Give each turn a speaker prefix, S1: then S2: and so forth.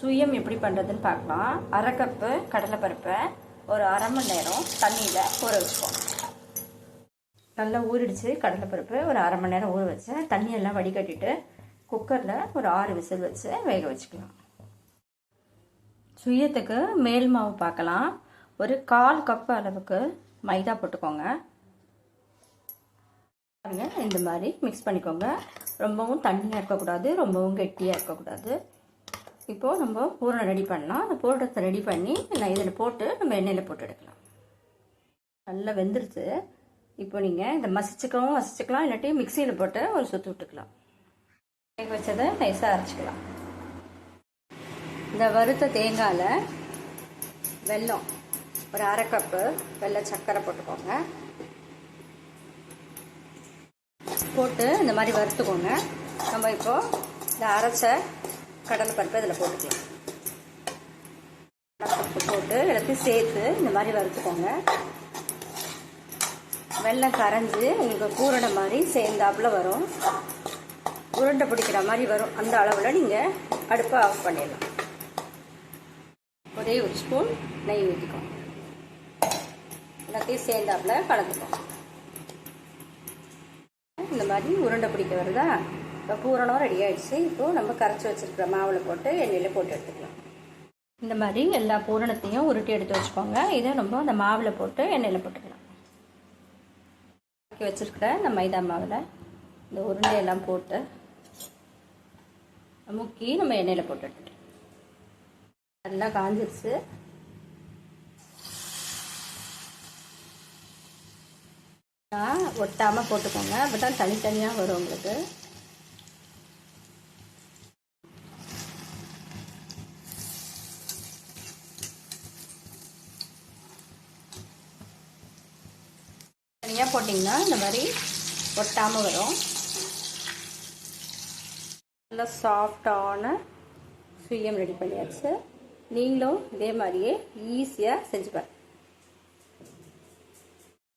S1: சுயம் எப்படி பண்ணுறதுன்னு பார்க்கலாம். அரை கப்பு கடலைப்பருப்பை ஒரு அரை மணி நேரம் தண்ணியில் ஊற வச்சுப்போம். நல்லா ஊறிடுச்சு கடலைப்பருப்பு. ஒரு அரை மணி நேரம் ஊற வச்சேன். தண்ணியெல்லாம் வடிகட்டிட்டு குக்கரில் ஒரு 6 விசில் வச்சு வேக வச்சுக்கலாம். சுயத்துக்கு மேல் மாவு பார்க்கலாம். ஒரு 1/4 கப்பு அளவுக்கு மைதா போட்டுக்கோங்க. இந்த மாதிரி மிக்ஸ் பண்ணிக்கோங்க. ரொம்பவும் தண்ணியாக இருக்கக்கூடாது, ரொம்பவும் கெட்டியாக இருக்கக்கூடாது. இப்போது நம்ம பூரணம் ரெடி பண்ணலாம். அந்த பூரணத்தை ரெடி பண்ணி நான் இதில் போட்டு நம்ம எண்ணெயில் போட்டு எடுக்கலாம். நல்லா வெந்துருச்சு. இப்போ நீங்கள் இந்த மசிச்சுக்கலாம், இல்லாட்டி மிக்சியில் போட்டு ஒரு சுற்று விட்டுக்கலாம். வேக வச்சதை நைஸாக அரைச்சிக்கலாம். இந்த வறுத்த தேங்காயில் வெல்லம் ஒரு அரை கப்பு வெள்ளை சர்க்கரை போட்டுக்கோங்க. போட்டு இந்த மாதிரி வறுத்துக்கோங்க. நம்ம இப்போது இந்த அரைச்ச கடலைப்பருப்பு இதில் போட்டுக்கலாம். கடலைப்பருப்பு போட்டு எல்லாத்தையும் சேர்த்து இந்த மாதிரி வறுத்துக்கோங்க. வெல்லம் கரைஞ்சி உங்களுக்கு பூரணை மாதிரி சேர்ந்தாப்புல வரும், உருண்டை பிடிக்கிற மாதிரி வரும். அந்த அளவில் நீங்கள் அடுப்பை ஆஃப் பண்ணிடலாம். ஒரே ஒரு ஸ்பூன் நெய் ஊற்றிக்கோங்க. எல்லாத்தையும் சேர்ந்தாப்புல கலந்துக்கோங்க. இந்த மாதிரி உருண்டை பிடிக்க வருதா? இப்போ பூரணம் ரெடி ஆகிடுச்சு. இப்போது நம்ம கரைச்சி வச்சுருக்கிற மாவில் போட்டு எண்ணெயில் போட்டு எடுத்துக்கலாம். இந்த மாதிரி எல்லா பூரணத்தையும் உருட்டி எடுத்து வச்சுக்கோங்க. இதை நம்ம அந்த மாவில் போட்டு எண்ணெயில் போட்டுக்கலாம். வச்சுருக்கிற இந்த மைதா மாவில் இந்த உருண்டையெல்லாம் போட்டு முக்கி நம்ம எண்ணெயில் போட்டு எடுத்துக்கலாம். நல்லா காஞ்சிருச்சு. ஒட்டாமல் போட்டுக்கோங்க. அப்போ தான் தனித்தனியாக வரும் உங்களுக்கு. தனியாக போட்டிங்கன்னா இந்த மாதிரி ஒட்டாமல் வரும். நல்லா சாஃப்டான சுயம் ரெடி பண்ணியாச்சு. நீங்களும் இதே மாதிரியே ஈஸியாக செஞ்சு பாருங்க.